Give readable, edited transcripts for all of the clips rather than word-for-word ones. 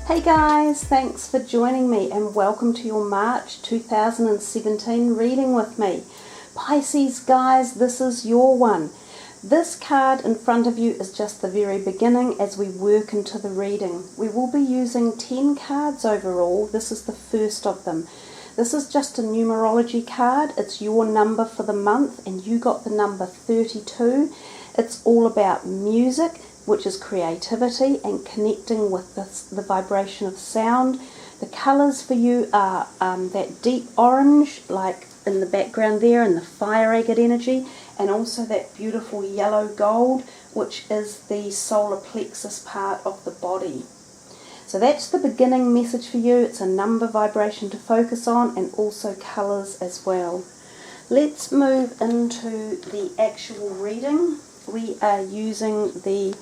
Hey guys, thanks for joining me and welcome to your March 2017 reading with me. Pisces guys, this is your one. This card in front of you is just the very beginning as we work into the reading. We will be using 10 cards overall. This is the first of them. This is just a numerology card. It's your number for the month and you got the number 32. It's all about music, which is creativity and connecting with the vibration of sound. The colours for you are that deep orange, like in the background there, and the fire agate energy, and also that beautiful yellow gold, which is the solar plexus part of the body. So that's the beginning message for you. It's a number vibration to focus on and also colours as well. Let's move into the actual reading. We are using the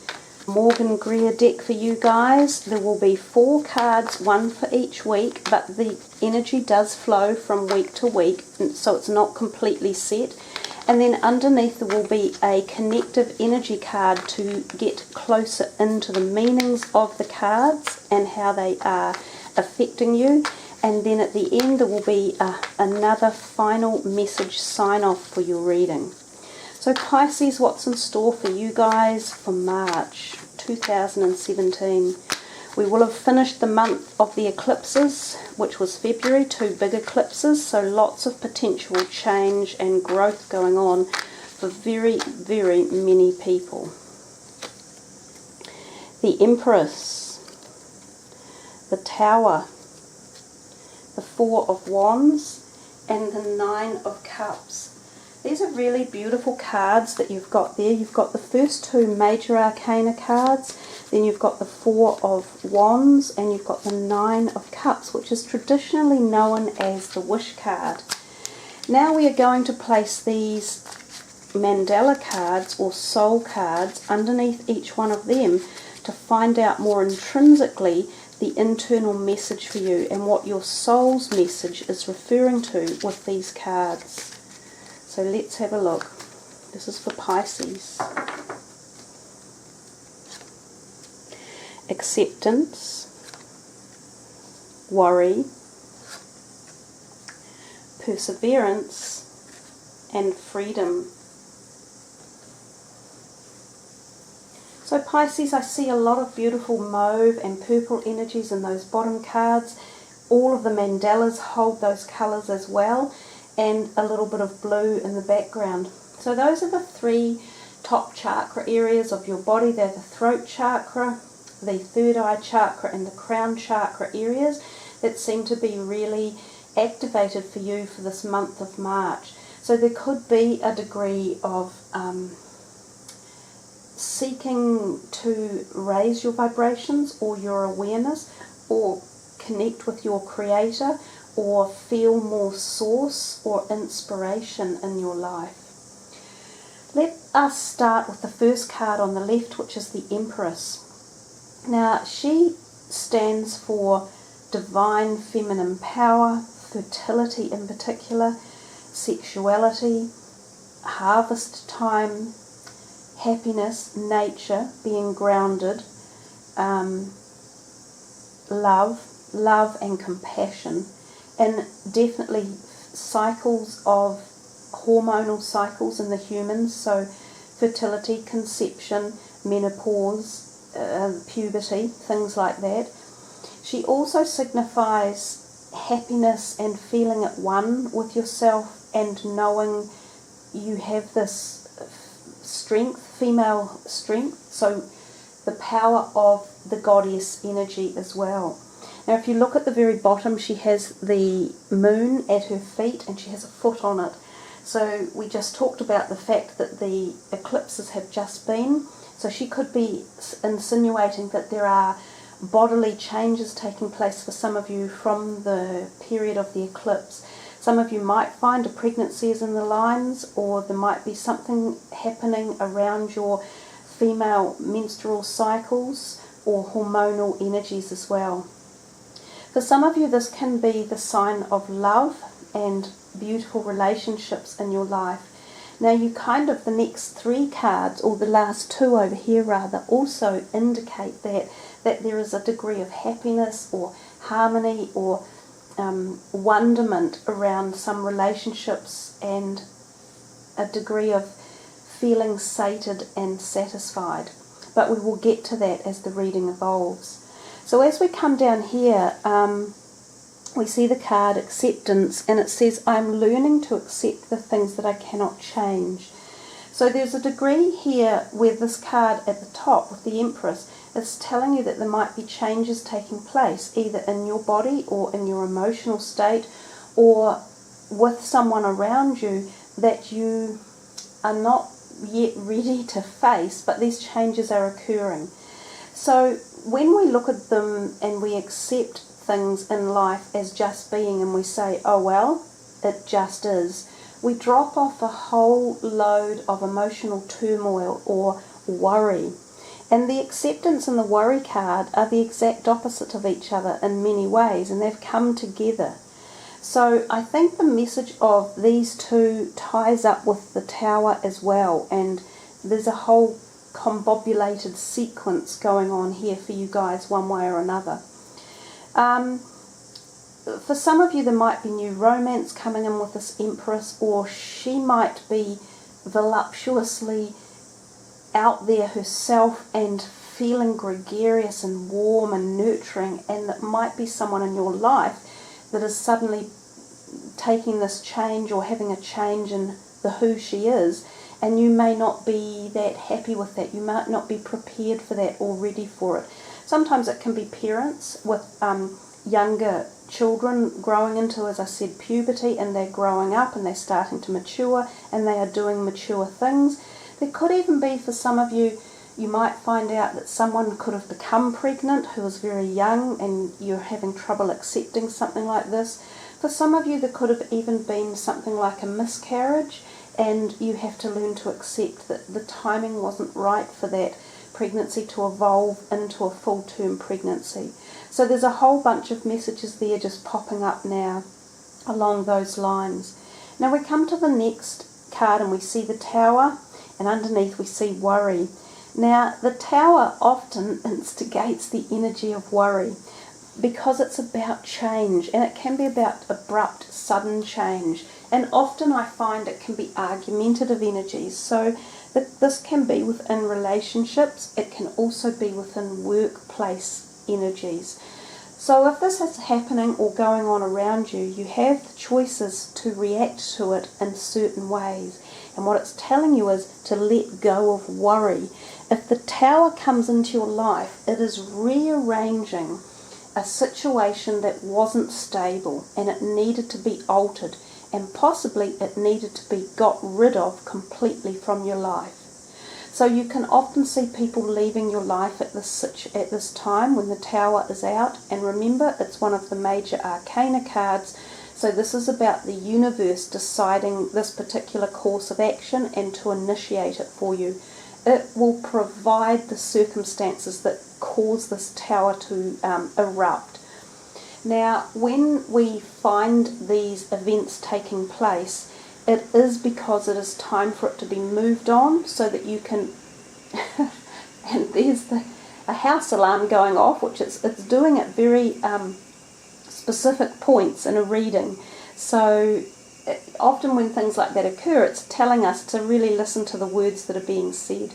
Morgan Greer deck for you guys. There will be 4 cards, one for each week, but the energy does flow from week to week, so it's not completely set. And then underneath there will be a connective energy card to get closer into the meanings of the cards and how they are affecting you. And then at the end there will be another final message sign off for your reading. So Pisces, what's in store for you guys for March 2017? We will have finished the month of the eclipses, which was February, 2 big eclipses, so lots of potential change and growth going on for very, very many people. The Empress, the Tower, the 4 of Wands, and the 9 of Cups. These are really beautiful cards that you've got there. You've got the first 2 major arcana cards, then you've got the 4 of Wands, and you've got the 9 of Cups, which is traditionally known as the Wish card. Now we are going to place these mandala cards or soul cards underneath each one of them to find out more intrinsically the internal message for you and what your soul's message is referring to with these cards. So let's have a look. This is for Pisces. Acceptance, worry, perseverance, and freedom. So Pisces, I see a lot of beautiful mauve and purple energies in those bottom cards. All of the mandalas hold those colours as well, and a little bit of blue in the background. So those are the 3 top chakra areas of your body. They're the throat chakra, the third eye chakra, and the crown chakra areas that seem to be really activated for you for this month of March. So there could be a degree of seeking to raise your vibrations or your awareness, or connect with your creator, or feel more source or inspiration in your life. Let us start with the first card on the left, which is the Empress. Now, she stands for divine feminine power, fertility in particular, sexuality, harvest time, happiness, nature, being grounded, love and compassion. And definitely cycles of hormonal cycles in the humans, so fertility, conception, menopause, puberty, things like that. She also signifies happiness and feeling at one with yourself and knowing you have this strength, female strength, so the power of the goddess energy as well. Now if you look at the very bottom, she has the moon at her feet and she has a foot on it. So we just talked about the fact that the eclipses have just been. So she could be insinuating that there are bodily changes taking place for some of you from the period of the eclipse. Some of you might find a pregnancy is in the lines, or there might be something happening around your female menstrual cycles or hormonal energies as well. For some of you, this can be the sign of love and beautiful relationships in your life. Now you kind of, the next three cards, or the last two over here rather, also indicate that that there is a degree of happiness or harmony or wonderment around some relationships, and a degree of feeling sated and satisfied. But we will get to that as the reading evolves. So as we come down here, we see the card Acceptance, and it says, I'm learning to accept the things that I cannot change. So there's a degree here where this card at the top with the Empress is telling you that there might be changes taking place, either in your body or in your emotional state or with someone around you that you are not yet ready to face, but these changes are occurring. So when we look at them and we accept things in life as just being, and we say, oh well, it just is, we drop off a whole load of emotional turmoil or worry. And the Acceptance and the Worry card are the exact opposite of each other in many ways, and they've come together. So I think the message of these two ties up with the Tower as well, and there's a whole combobulated sequence going on here for you guys one way or another. For some of you there might be new romance coming in with this Empress, or she might be voluptuously out there herself and feeling gregarious and warm and nurturing, and that might be someone in your life that is suddenly taking this change or having a change in the who she is, and you may not be that happy with that. You might not be prepared for that or ready for it. Sometimes it can be parents with younger children growing into, as I said, puberty, and they're growing up and they're starting to mature and they are doing mature things. There could even be, for some of you, you might find out that someone could have become pregnant who was very young and you're having trouble accepting something like this. For some of you, there could have even been something like a miscarriage, and you have to learn to accept that the timing wasn't right for that pregnancy to evolve into a full-term pregnancy. So there's a whole bunch of messages there just popping up now along those lines. Now we come to the next card and we see the Tower, and underneath we see Worry. Now the Tower often instigates the energy of worry because it's about change, and it can be about abrupt, sudden change. And often I find it can be argumentative energies. So this can be within relationships. It can also be within workplace energies. So if this is happening or going on around you, you have choices to react to it in certain ways. And what it's telling you is to let go of worry. If the Tower comes into your life, it is rearranging a situation that wasn't stable and it needed to be altered, and possibly it needed to be got rid of completely from your life. So you can often see people leaving your life at this time when the Tower is out. And remember, it's one of the major arcana cards. So this is about the universe deciding this particular course of action and to initiate it for you. It will provide the circumstances that cause this Tower to erupt. Now, when we find these events taking place, it is because it is time for it to be moved on, so that you can and there's a house alarm going off, which it's doing at very specific points in a reading. So often when things like that occur, it's telling us to really listen to the words that are being said.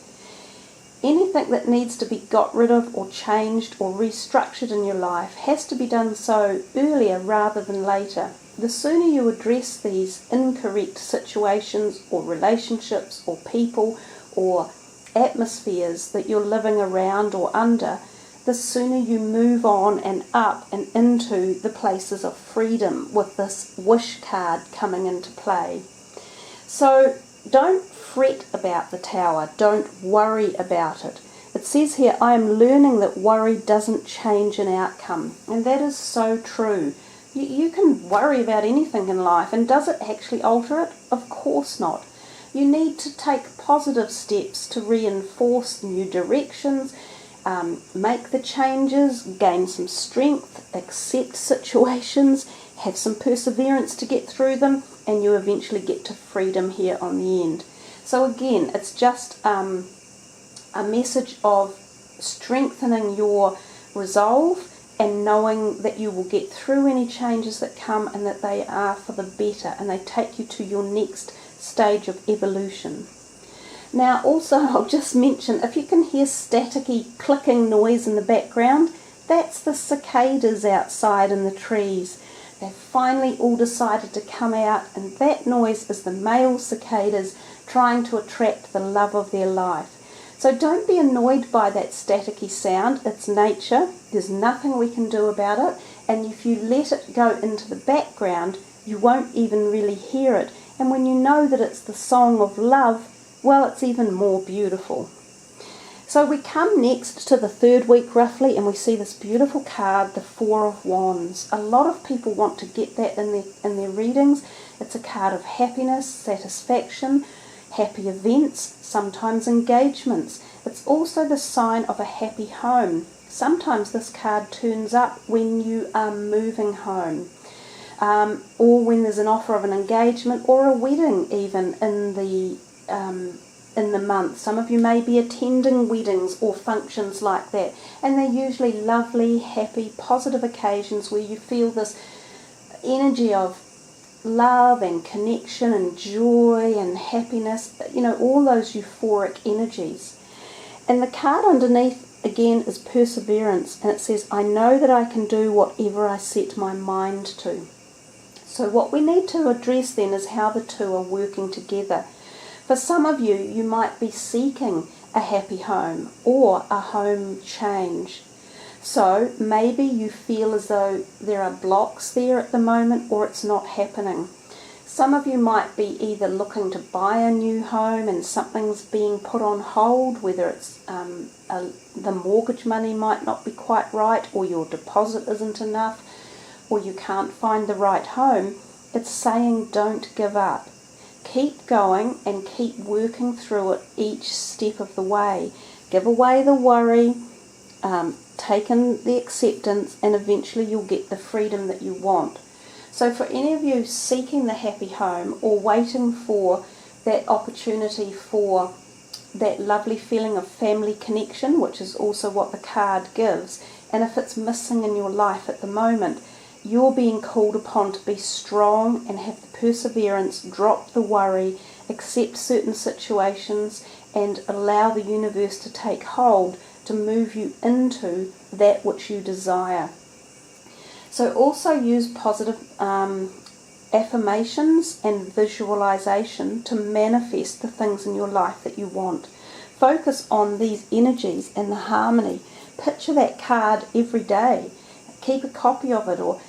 Anything that needs to be got rid of or changed or restructured in your life has to be done so earlier rather than later. The sooner you address these incorrect situations or relationships or people or atmospheres that you're living around or under, the sooner you move on and up and into the places of freedom with this wish card coming into play. So don't fret about the Tower. Don't worry about it. It says here, I am learning that worry doesn't change an outcome. And that is so true. You can worry about anything in life, and does it actually alter it? Of course not. You need to take positive steps to reinforce new directions, make the changes, gain some strength, accept situations, have some perseverance to get through them, and you eventually get to freedom here on the end. So again, it's just a message of strengthening your resolve, and knowing that you will get through any changes that come and that they are for the better and they take you to your next stage of evolution. Now also I'll just mention, if you can hear staticky clicking noise in the background, that's the cicadas outside in the trees. They've finally all decided to come out, and that noise is the male cicadas trying to attract the love of their life. So don't be annoyed by that staticky sound. It's nature. There's nothing we can do about it. And if you let it go into the background, you won't even really hear it. And when you know that it's the song of love, well, it's even more beautiful. So we come next to the third week roughly, and we see this beautiful card, the Four of Wands. A lot of people want to get that in their readings. It's a card of happiness, satisfaction, happy events, sometimes engagements. It's also the sign of a happy home. Sometimes this card turns up when you are moving home, or when there's an offer of an engagement or a wedding even in the month. Some of you may be attending weddings or functions like that, and they're usually lovely, happy, positive occasions where you feel this energy of love and connection and joy and happiness, all those euphoric energies. And the card underneath again is perseverance, and it says, I know that I can do whatever I set my mind to. So what we need to address then is how the two are working together. For some of you, you might be seeking a happy home or a home change. So maybe you feel as though there are blocks there at the moment, or it's not happening. Some of you might be either looking to buy a new home and something's being put on hold, whether it's the mortgage money might not be quite right, or your deposit isn't enough, or you can't find the right home. It's saying don't give up. Keep going and keep working through it each step of the way. Give away the worry, take in the acceptance, and eventually you'll get the freedom that you want. So for any of you seeking the happy home or waiting for that opportunity for that lovely feeling of family connection, which is also what the card gives, and if it's missing in your life at the moment, you're being called upon to be strong and have the perseverance, drop the worry, accept certain situations, and allow the universe to take hold to move you into that which you desire. So also use positive affirmations and visualization to manifest the things in your life that you want. Focus on these energies and the harmony. Picture that card every day. Keep a copy of it, or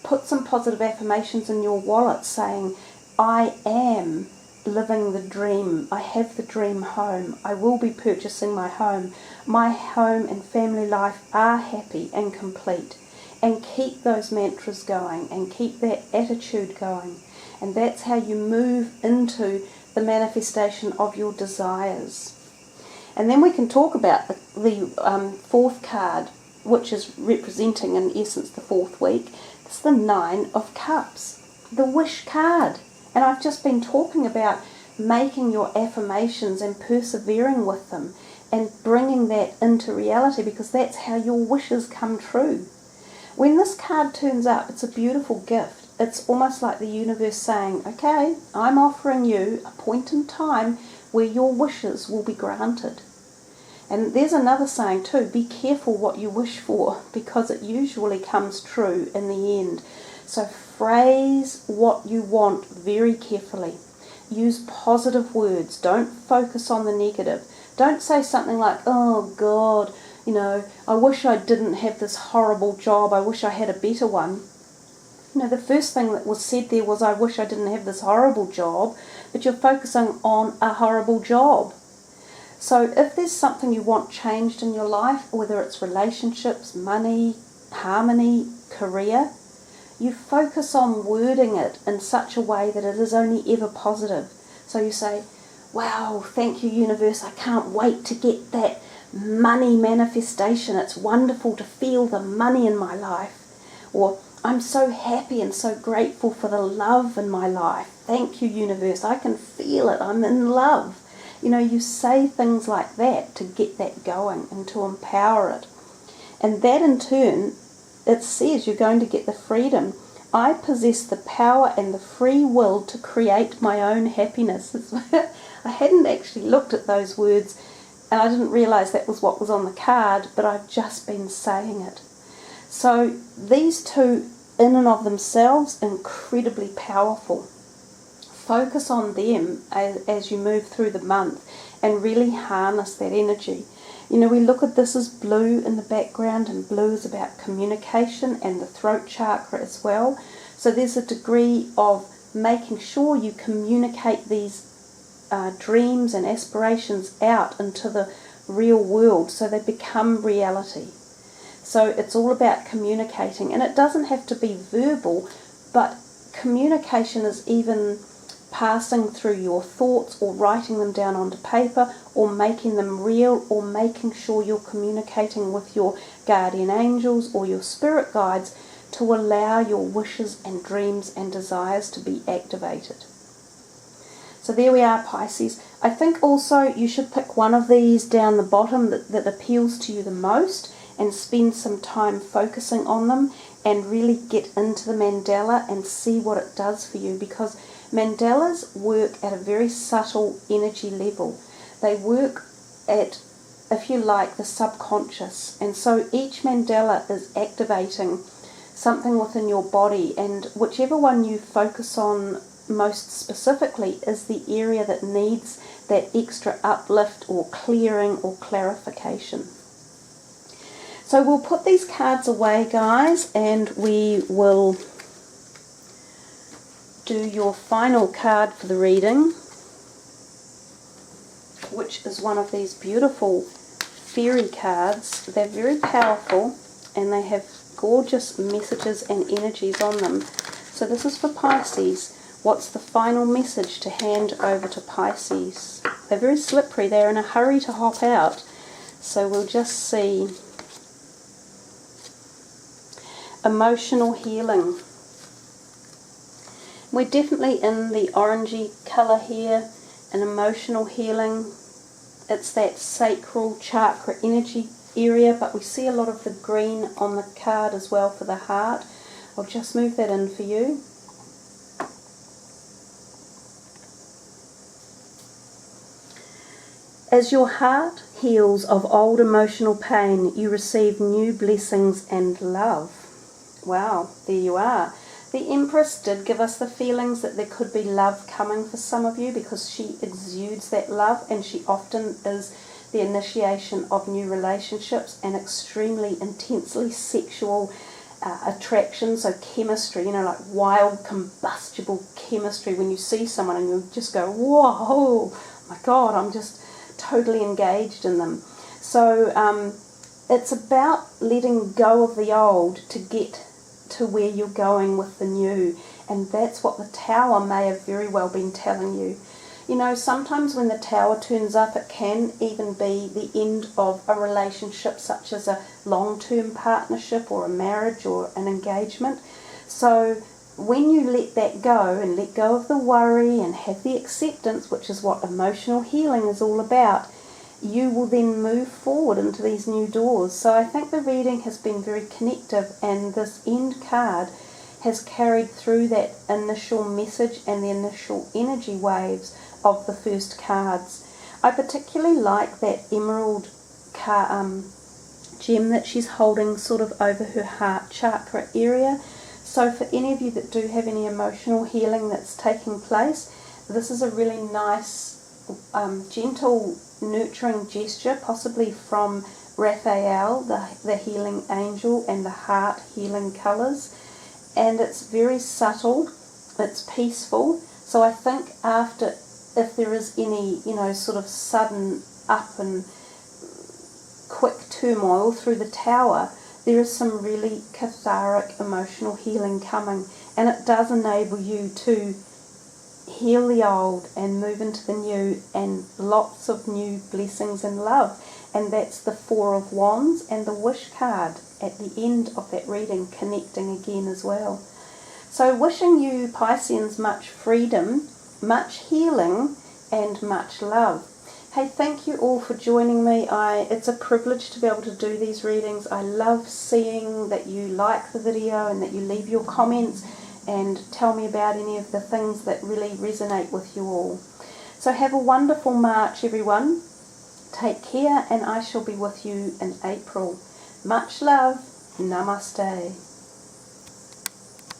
put some positive affirmations in your wallet saying, I am living the dream. I have the dream home. I will be purchasing my home. My home and family life are happy and complete. And keep those mantras going and keep that attitude going. And that's how you move into the manifestation of your desires. And then we can talk about the fourth card, which is representing in essence the fourth week. It's the Nine of Cups, the wish card. And I've just been talking about making your affirmations and persevering with them and bringing that into reality, because that's how your wishes come true. When this card turns up, it's a beautiful gift. It's almost like the universe saying, okay, I'm offering you a point in time where your wishes will be granted. And there's another saying too, be careful what you wish for, because it usually comes true in the end. So phrase what you want very carefully. Use positive words. Don't focus on the negative. Don't say something like, oh God, I wish I didn't have this horrible job. I wish I had a better one. The first thing that was said there was, I wish I didn't have this horrible job, but you're focusing on a horrible job. So if there's something you want changed in your life, whether it's relationships, money, harmony, career, you focus on wording it in such a way that it is only ever positive. So you say, wow, thank you universe, I can't wait to get that money manifestation. It's wonderful to feel the money in my life. Or I'm so happy and so grateful for the love in my life. Thank you universe, I can feel it, I'm in love. You say things like that to get that going and to empower it. And that in turn, it says you're going to get the freedom. I possess the power and the free will to create my own happiness. I hadn't actually looked at those words, and I didn't realise that was what was on the card, but I've just been saying it. So these two, in and of themselves, incredibly powerful. Focus on them as you move through the month and really harness that energy. You know, we look at this as blue in the background, and blue is about communication and the throat chakra as well. So there's a degree of making sure you communicate these dreams and aspirations out into the real world so they become reality. So it's all about communicating, and it doesn't have to be verbal, but communication is even passing through your thoughts or writing them down onto paper or making them real, or making sure you're communicating with your guardian angels or your spirit guides to allow your wishes and dreams and desires to be activated. So there we are, Pisces. I think also you should pick one of these down the bottom that appeals to you the most and spend some time focusing on them and really get into the mandala and see what it does for you, because mandalas work at a very subtle energy level. They work at, if you like, the subconscious, and so each mandala is activating something within your body, and whichever one you focus on most specifically is the area that needs that extra uplift or clearing or clarification. So we'll put these cards away, guys, and we will do your final card for the reading, which is one of these beautiful fairy cards. They're very powerful and they have gorgeous messages and energies on them. So this is for Pisces. What's the final message to hand over to Pisces? They're very slippery. They're in a hurry to hop out. So we'll just see. Emotional healing. We're definitely in the orangey colour here, an emotional healing. It's that sacral chakra energy area, but we see a lot of the green on the card as well for the heart. I'll just move that in for you. As your heart heals of old emotional pain, you receive new blessings and love. Wow, there you are. The Empress did give us the feelings that there could be love coming for some of you, because she exudes that love, and she often is the initiation of new relationships and extremely intensely sexual attraction, so chemistry, you know, like wild combustible chemistry when you see someone and you just go, whoa, my God, I'm just totally engaged in them. So it's about letting go of the old to get to where you're going with the new, and that's what the Tower may have very well been telling you. You know, sometimes when the Tower turns up, it can even be the end of a relationship, such as a long-term partnership or a marriage or an engagement. So when you let that go and let go of the worry and have the acceptance, which is what emotional healing is all about, you will then move forward into these new doors. So I think the reading has been very connective, and this end card has carried through that initial message and the initial energy waves of the first cards. I particularly like that emerald gem that she's holding sort of over her heart chakra area. So for any of you that do have any emotional healing that's taking place, this is a really nice, gentle, nurturing gesture, possibly from Raphael, the healing angel, and the heart healing colours. And it's very subtle, it's peaceful. So I think after, if there is any, you know, sort of sudden up and quick turmoil through the Tower, there is some really cathartic emotional healing coming, and it does enable you to heal the old and move into the new, and lots of new blessings and love. And that's the Four of Wands and the Wish card at the end of that reading, connecting again as well. So wishing you, Pisceans, much freedom, much healing, and much love. Hey, thank you all for joining me. It's a privilege to be able to do these readings. I love seeing that you like the video and that you leave your comments and tell me about any of the things that really resonate with you all. So have a wonderful March, everyone. Take care, and I shall be with you in April. Much love. Namaste.